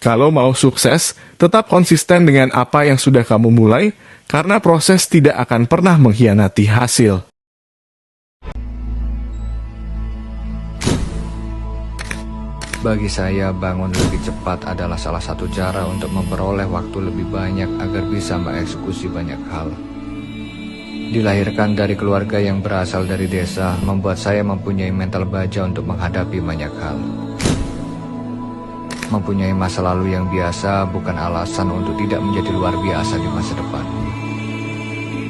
Kalau mau sukses, tetap konsisten dengan apa yang sudah kamu mulai, karena proses tidak akan pernah mengkhianati hasil. Bagi saya, bangun lebih cepat adalah salah satu cara untuk memperoleh waktu lebih banyak agar bisa mengeksekusi banyak hal. Dilahirkan dari keluarga yang berasal dari desa, membuat saya mempunyai mental baja untuk menghadapi banyak hal. Mempunyai masa lalu yang biasa bukan alasan untuk tidak menjadi luar biasa di masa depan.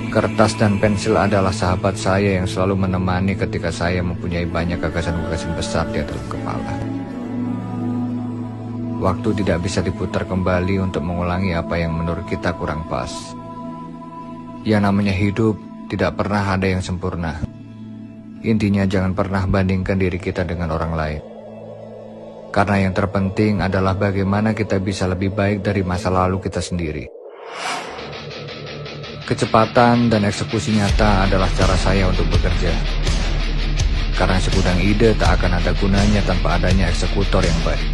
Kertas dan pensil adalah sahabat saya yang selalu menemani ketika saya mempunyai banyak gagasan-gagasan besar di dalam kepala. Waktu tidak bisa diputar kembali untuk mengulangi apa yang menurut kita kurang pas. Yang namanya hidup, tidak pernah ada yang sempurna. Intinya jangan pernah bandingkan diri kita dengan orang lain. Karena yang terpenting adalah bagaimana kita bisa lebih baik dari masa lalu kita sendiri. Kecepatan dan eksekusi nyata adalah cara saya untuk bekerja. Karena segudang ide tak akan ada gunanya tanpa adanya eksekutor yang baik.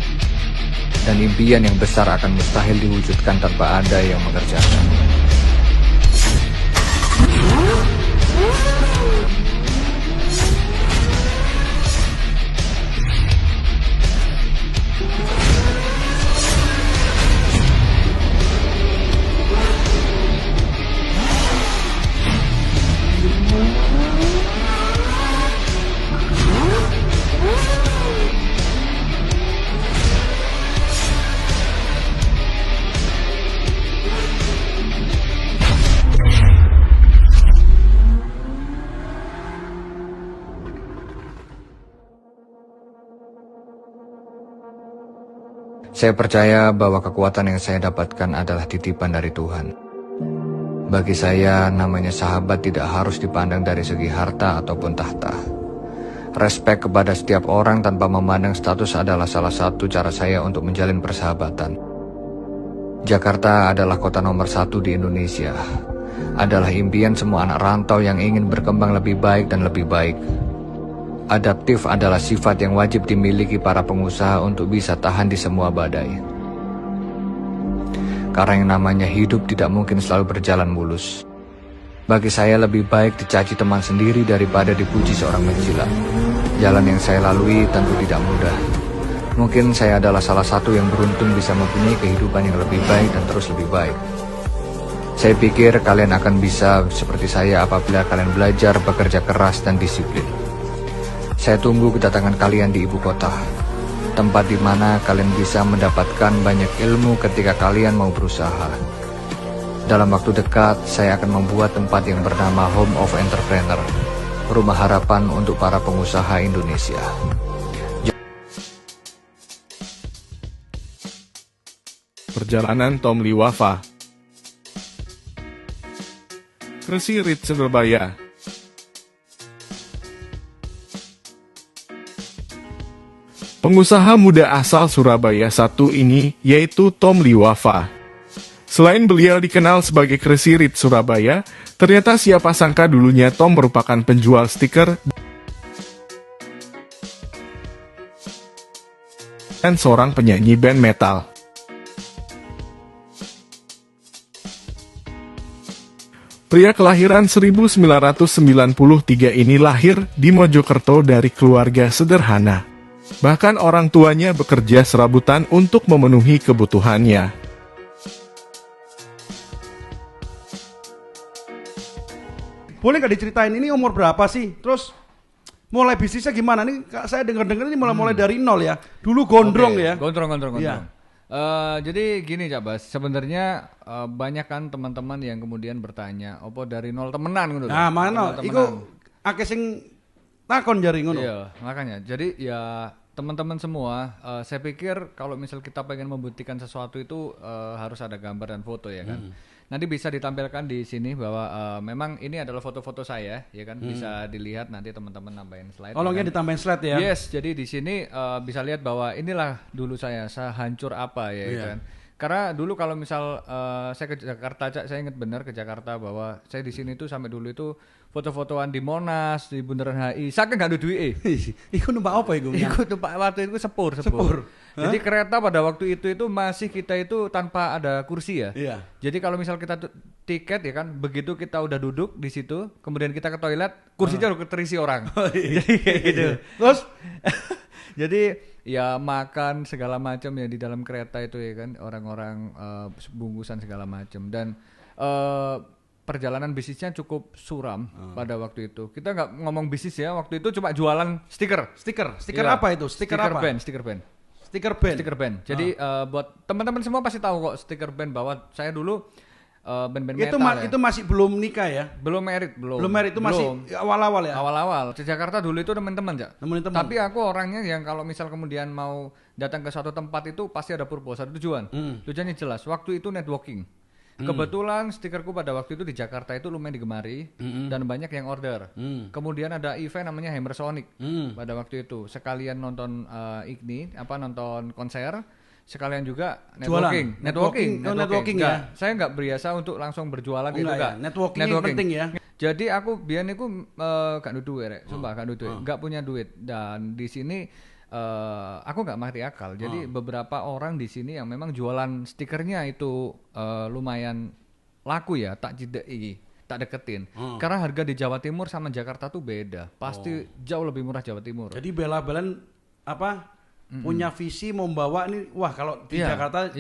Dan impian yang besar akan mustahil diwujudkan tanpa ada yang mengerjakan. Saya percaya bahwa kekuatan yang saya dapatkan adalah titipan dari Tuhan. Bagi saya, namanya sahabat tidak harus dipandang dari segi harta ataupun tahta. Respek kepada setiap orang tanpa memandang status adalah salah satu cara saya untuk menjalin persahabatan. Jakarta adalah kota nomor 1 di Indonesia. Adalah impian semua anak rantau yang ingin berkembang lebih baik dan lebih baik. Adaptif adalah sifat yang wajib dimiliki para pengusaha untuk bisa tahan di semua badai. Karena yang namanya hidup tidak mungkin selalu berjalan mulus. Bagi saya lebih baik dicaci teman sendiri daripada dipuji seorang menjilat. Jalan yang saya lalui tentu tidak mudah. Mungkin saya adalah salah satu yang beruntung bisa mempunyai kehidupan yang lebih baik dan terus lebih baik. Saya pikir kalian akan bisa seperti saya apabila kalian belajar, bekerja keras, dan disiplin. Saya tunggu kedatangan kalian di ibu kota, tempat di mana kalian bisa mendapatkan banyak ilmu ketika kalian mau berusaha. Dalam waktu dekat, saya akan membuat tempat yang bernama Home of Entrepreneur, rumah harapan untuk para pengusaha Indonesia. Perjalanan Tom Lee Wafa. Kresi Rit Surabaya. Pengusaha muda asal Surabaya satu ini yaitu Tom Lee Wafa. Selain beliau dikenal sebagai Kresi Rit Surabaya, ternyata siapa sangka dulunya Tom merupakan penjual stiker dan seorang penyanyi band metal. Pria kelahiran 1993 ini lahir di Mojokerto dari keluarga sederhana. Bahkan orang tuanya bekerja serabutan untuk memenuhi kebutuhannya. Boleh nggak diceritain ini umur berapa sih? Terus mulai bisnisnya gimana? Nih saya dengar-dengar ini mulai dari nol ya. Dulu gondrong ya. Gondrong. Iya. Jadi gini Cak Bas, sebenarnya banyak kan teman-teman yang kemudian bertanya, opo dari nol temenan gitu. Nah, mana? Iku akeh sing takon jari ngono. Iya, makanya. Jadi ya teman-teman semua, saya pikir kalau misal kita pengen membuktikan sesuatu itu harus ada gambar dan foto ya kan. Nanti bisa ditampilkan di sini bahwa memang ini adalah foto-foto saya, ya kan. Bisa dilihat nanti teman-teman nambahin slide. Tolongnya ditambahin slide ya. Yes, jadi di sini bisa lihat bahwa inilah dulu saya hancur apa ya kan. Karena dulu kalau misal saya ke Jakarta, Cak, saya ingat benar ke Jakarta bahwa saya di sini tuh sampai dulu itu foto-fotoan di Monas, di Bundaran HI. Saya kan nggak ada duit. Iku numpak apa iku? Iku tuh Pak waktu itu sepur. Jadi kereta pada waktu itu masih kita itu tanpa ada kursi ya. Iya. Jadi kalau misal kita tiket ya kan, begitu kita udah duduk di situ, kemudian kita ke toilet, kursinya udah terisi orang. Jadi kayak gitu. Terus Jadi ya makan segala macam ya di dalam kereta itu ya kan, orang-orang bungkusan segala macam, dan perjalanan bisnisnya cukup suram pada waktu itu. Kita nggak ngomong bisnis ya, waktu itu cuma jualan stiker. stiker Iya. apa itu? Stiker apa? Stiker band. Stiker band. Jadi buat teman-teman semua pasti tahu kok stiker band, bahwa saya dulu band-band metal ya. Itu masih belum nikah ya? Belum merit, belum. Belum merit itu masih awal-awal ya? Awal-awal di Jakarta dulu itu teman-teman ya. Teman-teman. Tapi aku orangnya yang kalau misal kemudian mau datang ke suatu tempat itu pasti ada purpose, ada tujuan. Tujuannya jelas. Waktu itu networking. Kebetulan stikerku pada waktu itu di Jakarta itu lumayan digemari dan banyak yang order. Kemudian ada event namanya Hammer Sonic pada waktu itu. Sekalian nonton nonton konser, sekalian juga networking. Networking ya. Saya nggak biasa untuk langsung berjualan gitu enggak ya? enggak. Networking penting ya. Jadi aku biyen niku gak duit duit rek, sumpah gak duit duit, gak punya duit, dan di sini aku nggak mati akal. Jadi beberapa orang di sini yang memang jualan stikernya itu lumayan laku ya, tak deketin. Karena harga di Jawa Timur sama Jakarta tuh beda. Pasti jauh lebih murah Jawa Timur. Jadi bela-belan punya visi membawa nih, wah kalau di Jakarta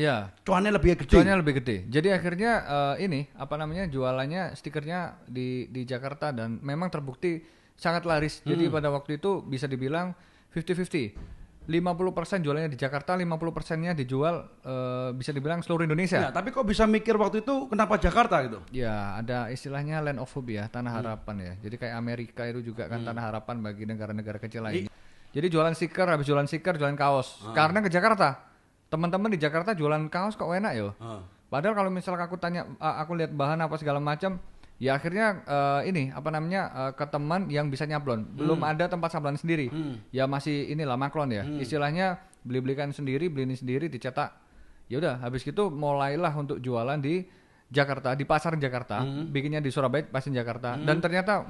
cuannya lebih gede. Cuannya lebih gede. Jadi akhirnya jualannya stikernya di Jakarta, dan memang terbukti sangat laris. Jadi pada waktu itu bisa dibilang 50-50. 50% jualannya di Jakarta, 50%-nya dijual bisa dibilang seluruh Indonesia. Nah, tapi kok bisa mikir waktu itu kenapa Jakarta gitu? Ya, ada istilahnya land of hope ya, tanah harapan ya. Jadi kayak Amerika itu juga kan tanah harapan bagi negara-negara kecil lainnya. Jadi jualan stiker, habis jualan stiker, jualan kaos. Karena ke Jakarta, teman-teman di Jakarta jualan kaos kok enak ya. Padahal kalau misalnya aku tanya, aku lihat bahan apa segala macam, ya akhirnya ke teman yang bisa nyablon. Belum ada tempat sablon sendiri. Ya masih inilah maklon ya. Istilahnya beli-belikan sendiri, beli ini sendiri, dicetak. Ya udah, habis gitu mulailah untuk jualan di Jakarta, di pasar Jakarta, bikinnya di Surabaya, pasar Jakarta, dan ternyata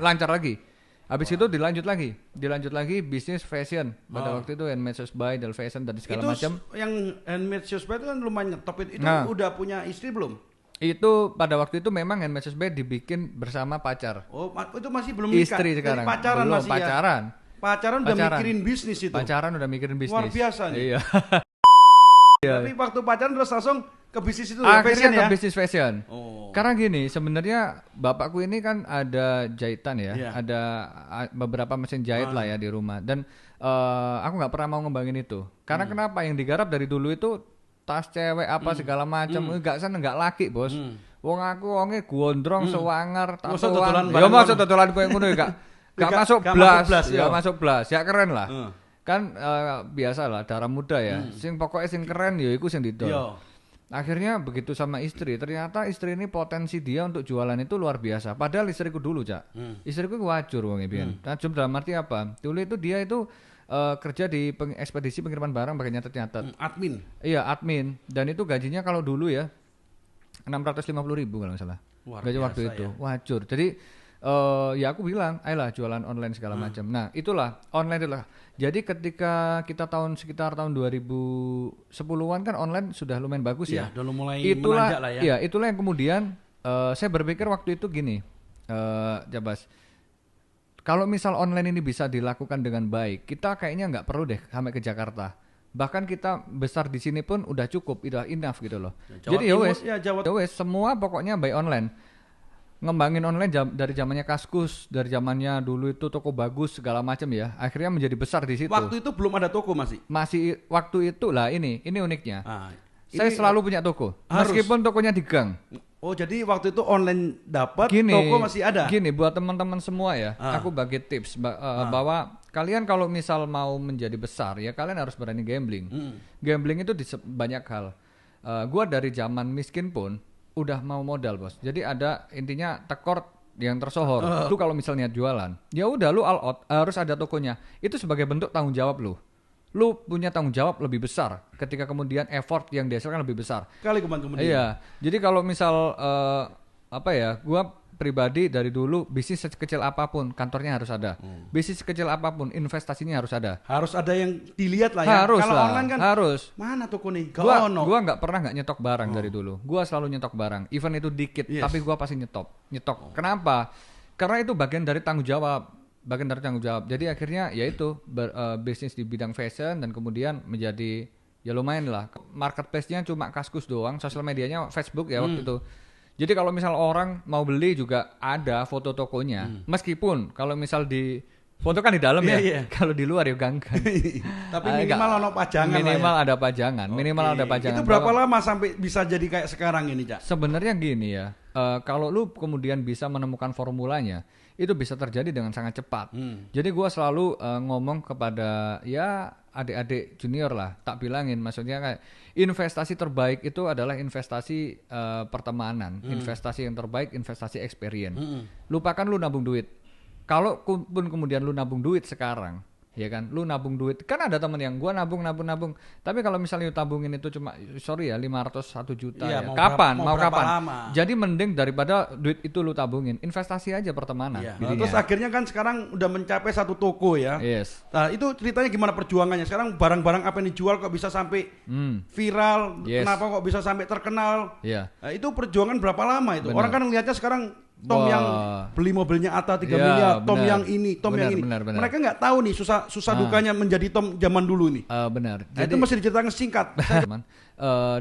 lancar lagi. Habis itu dilanjut lagi bisnis fashion. Pada waktu itu Handmade Shoes by Del Fashion dan segala macam. Yang Handmade Shoes by itu kan lumayan ngetop itu. Udah punya istri belum? Itu pada waktu itu memang Handmade Shoes by dibikin bersama pacar. Oh, itu masih belum nikah. Istri sekarang. Jadi pacaran belum, masih pacaran. Ya. Pacaran udah mikirin bisnis itu. Pacaran udah mikirin bisnis. Luar biasa nih. Iya. Tapi waktu pacaran terus langsung ke bisnis itu. Akhirnya ke ya? bisnis fashion. Karena gini, sebenarnya bapakku ini kan ada jahitan ya, ada beberapa mesin jahit lah ya di rumah, dan aku nggak pernah mau ngembangin itu. Karena kenapa? Yang digarap dari dulu itu tas cewek apa segala macam, nggak laki bos. Wong aku wonge gondrong, sewangar, tatoan. Ya masuk totolan kowe ngono ya gak masuk blas, ya masuk blas, ya keren lah. Kan biasa lah darah muda ya. Sing pokoknya sing keren ya iku sing didol. Akhirnya begitu sama istri, ternyata istri ini potensi dia untuk jualan itu luar biasa. Padahal istriku dulu, Cak. Istriku wajur wong biyen. Tajam dalam arti apa? Dulu itu dia itu kerja di ekspedisi pengiriman barang pakai nyatet-nyatet. Admin. Iya, admin. Dan itu gajinya kalau dulu ya 650.000 kalau nggak salah. Gaji waktu itu. Wajur. Jadi ya aku bilang, ayolah jualan online segala macam. Nah, itulah online itulah. Jadi ketika kita sekitar tahun 2010-an kan online sudah lumayan bagus ya. Udah mulai menanjak lah ya. Iya, itulah yang kemudian saya berpikir waktu itu gini, Jabas. Kalau misal online ini bisa dilakukan dengan baik, kita kayaknya nggak perlu deh sampai ke Jakarta. Bahkan kita besar di sini pun udah cukup, udah enough gitu loh. Jadi ya wes, semua pokoknya by online. Ngembangin online dari zamannya Kaskus, dari zamannya dulu itu toko bagus segala macam ya. Akhirnya menjadi besar di situ. Waktu itu belum ada toko masih. Masih waktu itu lah ini uniknya. Saya selalu punya toko, meskipun tokonya di gang. Oh, jadi waktu itu online dapat, toko masih ada. Gini buat teman-teman semua ya, aku bagi tips bahwa kalian kalau misal mau menjadi besar ya kalian harus berani gambling. Gambling itu di banyak hal. Gua dari zaman miskin pun udah mau modal bos, jadi ada intinya tekor yang tersohor. Lu kalau misalnya jualan, ya udah lu all out harus ada tokonya. Itu sebagai bentuk tanggung jawab lu. lu punya tanggung jawab lebih besar ketika kemudian effort yang dihasilkan lebih besar. Kali kemudian. Iya, jadi kalau misal apa ya, gua pribadi dari dulu bisnis sekecil apapun kantornya harus ada, bisnis sekecil apapun investasinya harus ada. Harus ada yang dilihat lah ya. Harus Kalau lah, online kan harus. mana toko nih? Gua Ono. nggak pernah nggak nyetok barang dari dulu. Gua selalu nyetok barang, even itu dikit, Yes. tapi gua pasti nyetok. Kenapa? Karena itu bagian dari tanggung jawab. Jadi akhirnya yaitu bisnis di bidang fashion dan kemudian menjadi ya lumayan lah. Marketplace-nya cuma Kaskus doang, sosial medianya Facebook ya waktu itu. Jadi kalau misal orang mau beli juga ada foto tokonya. Meskipun kalau misal di foto kan di dalam ya. Iya. Kalau di luar ya ganggan. Tapi minimal ono pajangan Minimal lah ya. ada pajangan. Minimal Oke. ada pajangan. Itu berapa lama sampai bisa jadi kayak sekarang ini, Cak? Sebenarnya gini ya. Kalau lu kemudian bisa menemukan formulanya, itu bisa terjadi dengan sangat cepat. Jadi gua selalu ngomong kepada ya adik-adik junior lah, tak bilangin, maksudnya kayak investasi terbaik itu adalah investasi pertemanan, investasi yang terbaik, investasi experience. Lupakan lu nabung duit. Kalau pun kemudian lu nabung duit sekarang, ya kan, lu nabung duit, kan ada temen yang gua nabung, tapi kalau misalnya lu tabungin itu cuma, sorry ya 500 1 juta Iya, ya, mau kapan, berapa- mau mau berapa kapan? lama? Jadi mending daripada duit itu lu tabungin, investasi aja pertemanan. Iya. jadinya. Terus akhirnya kan sekarang udah mencapai satu toko ya. Yes. Nah, itu ceritanya gimana perjuangannya? Sekarang barang-barang apa yang dijual kok bisa sampai viral? Yes. Kenapa kok bisa sampai terkenal? Iya. Nah, itu perjuangan berapa lama itu? Benar. Orang kan ngelihatnya sekarang Tom Wah. yang beli mobilnya Atta 3 Iya, miliar, Tom benar. yang ini, Tom yang ini. Benar. Mereka nggak tahu nih susah dukanya menjadi Tom zaman dulu nih. Benar. Nah, itu mesti diceritakan singkat. Teman.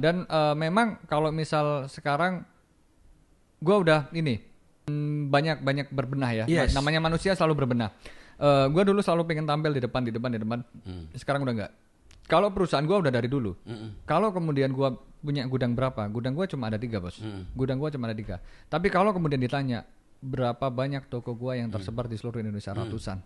Dan memang kalau misal sekarang gua udah ini banyak berbenah ya. Yes. Namanya manusia selalu berbenah. Gua dulu selalu pengen tampil di depan. Sekarang udah enggak. Kalau perusahaan gua udah dari dulu. Kalau kemudian gua punya gudang berapa? Gudang gua cuma ada 3, Bos. Gudang gua cuma ada 3. Tapi kalau kemudian ditanya berapa banyak toko gua yang tersebar di seluruh Indonesia, ratusan.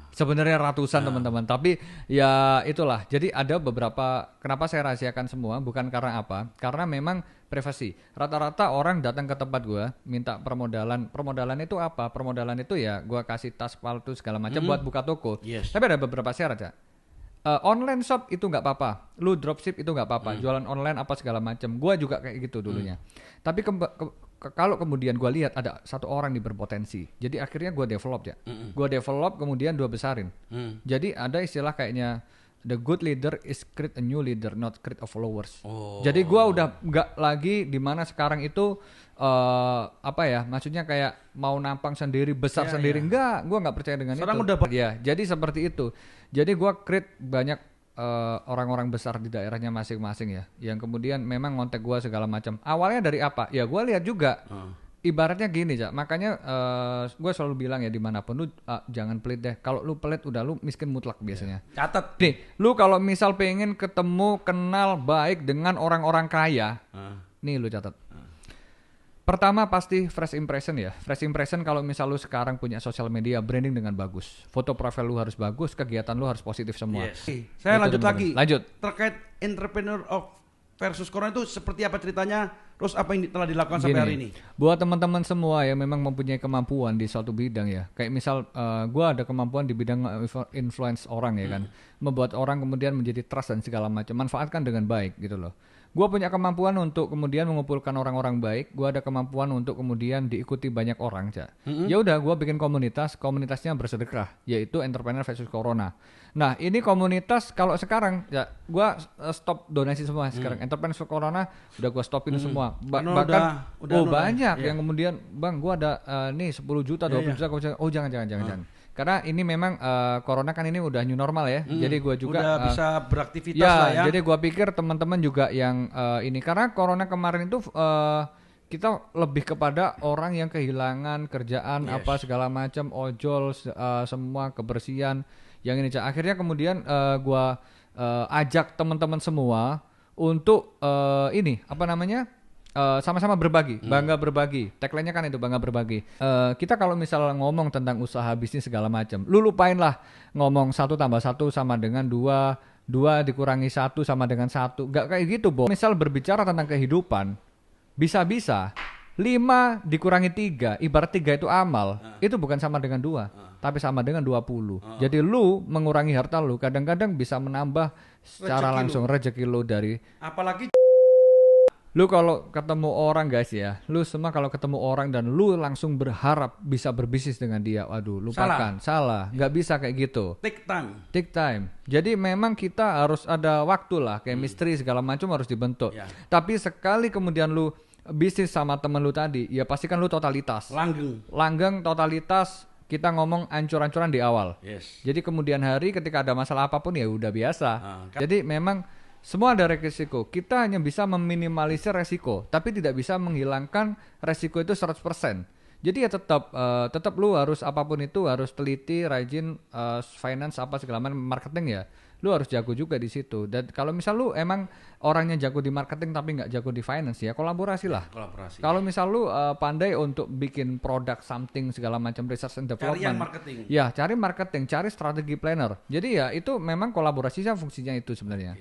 Sebenarnya ratusan teman-teman, tapi ya itulah. Jadi ada beberapa, kenapa saya rahasiakan semua bukan karena apa? Karena memang privasi. Rata-rata orang datang ke tempat gua minta permodalan. Permodalan itu apa? Permodalan itu ya gua kasih tas, sepatu segala macam buat buka toko. Yes. Tapi ada beberapa syarat ya. Online shop itu nggak apa-apa, lu dropship itu nggak apa-apa, jualan online apa segala macam. Gua juga kayak gitu dulunya. Tapi kalau kemudian gua lihat ada satu orang yang berpotensi, jadi akhirnya gua develop ya. Gua develop kemudian 2 besarin. Jadi ada istilah kayaknya the good leader is create a new leader, not create a followers. Jadi gua udah nggak lagi di mana sekarang itu apa ya, maksudnya kayak mau nampang sendiri, besar sendiri. Enggak, gua nggak percaya dengan Sekarang itu. udah Ya, jadi seperti itu. Jadi gua create banyak orang-orang besar di daerahnya masing-masing ya, yang kemudian memang ngontek gua segala macam. Awalnya dari apa? Ya gua lihat juga. Ibaratnya gini, Cak. Makanya gue selalu bilang ya dimanapun lu jangan pelit deh. Kalau lu pelit udah lu miskin mutlak biasanya. Catat. Nih, lu kalau misal pengen ketemu, kenal baik dengan orang-orang kaya, nih lu catat. Pertama pasti first impression ya. First impression kalau misal lu sekarang punya sosial media, branding dengan bagus. Foto profil lu harus bagus, kegiatan lu harus positif semua. Yes. Saya Itu, lanjut teman-teman. lagi. Lanjut. Terkait entrepreneur of versus corona itu seperti apa ceritanya? Terus apa yang telah dilakukan sampai hari ini? Buat teman-teman semua yang memang mempunyai kemampuan di suatu bidang ya. Kayak misal gua ada kemampuan di bidang influence orang ya kan. Membuat orang kemudian menjadi trust dan segala macam. Manfaatkan dengan baik gitu loh. Gua punya kemampuan untuk kemudian mengumpulkan orang-orang baik. Gua ada kemampuan untuk kemudian diikuti banyak orang, Cak. Ya udah, gua bikin komunitasnya bersedekah, yaitu Entrepreneur versus Corona. Nah, ini komunitas kalau sekarang ya gua stop donasi semua sekarang. Entrepreneur versus Corona udah gua stopin semua. Karena Bahkan udah banyak iya. yang kemudian, "Bang, gua ada nih 10 juta, 20 juta." Oh, jangan. Karena ini memang corona kan ini udah new normal ya. Jadi gua juga udah bisa beraktivitas ya, lah ya. jadi gua pikir teman-teman juga yang ini, karena corona kemarin itu kita lebih kepada orang yang kehilangan kerjaan apa segala macam, ojol semua kebersihan yang ini. Akhirnya kemudian gua ajak teman-teman semua untuk ini apa namanya? Sama-sama berbagi, bangga berbagi. Tagline-nya kan itu bangga berbagi. Kita kalau misal ngomong tentang usaha bisnis segala macam, lu lupain lah ngomong 1 tambah 1 sama dengan 2, 2 dikurangi 1 sama dengan 1. Gak kayak gitu, Bo. Misal berbicara tentang kehidupan, bisa-bisa 5 dikurangi 3, ibarat 3 itu amal, itu bukan sama dengan 2, tapi sama dengan 20. Jadi lu mengurangi harta lu, kadang-kadang bisa menambah secara Rezeki langsung rezeki lu dari. Apalagi Lu kalau ketemu orang guys ya, lu semua kalau ketemu orang dan lu langsung berharap bisa berbisnis dengan dia, waduh lupakan, salah, nggak bisa kayak gitu. Take time. Jadi memang kita harus ada waktu lah, chemistry segala macam harus dibentuk. Ya. Tapi sekali kemudian lu bisnis sama temen lu tadi, ya pasti kan lu totalitas. Langgeng totalitas, kita ngomong ancur-ancuran di awal. Yes. Jadi kemudian hari ketika ada masalah apapun ya udah biasa. Jadi memang semua ada resiko. Kita hanya bisa meminimalisir resiko, tapi tidak bisa menghilangkan resiko itu 100%. Jadi ya tetap lu harus apapun itu harus teliti, rajin, finance apa segala macam, marketing ya. Lu harus jago juga di situ. Dan kalau misal lu emang orangnya jago di marketing tapi nggak jago di finance ya kolaborasi lah. Kalau misal lu pandai untuk bikin produk something segala macam research and development. Cari yang marketing. Ya, cari marketing, cari strategi planner. Jadi ya itu memang kolaborasinya fungsinya itu sebenarnya.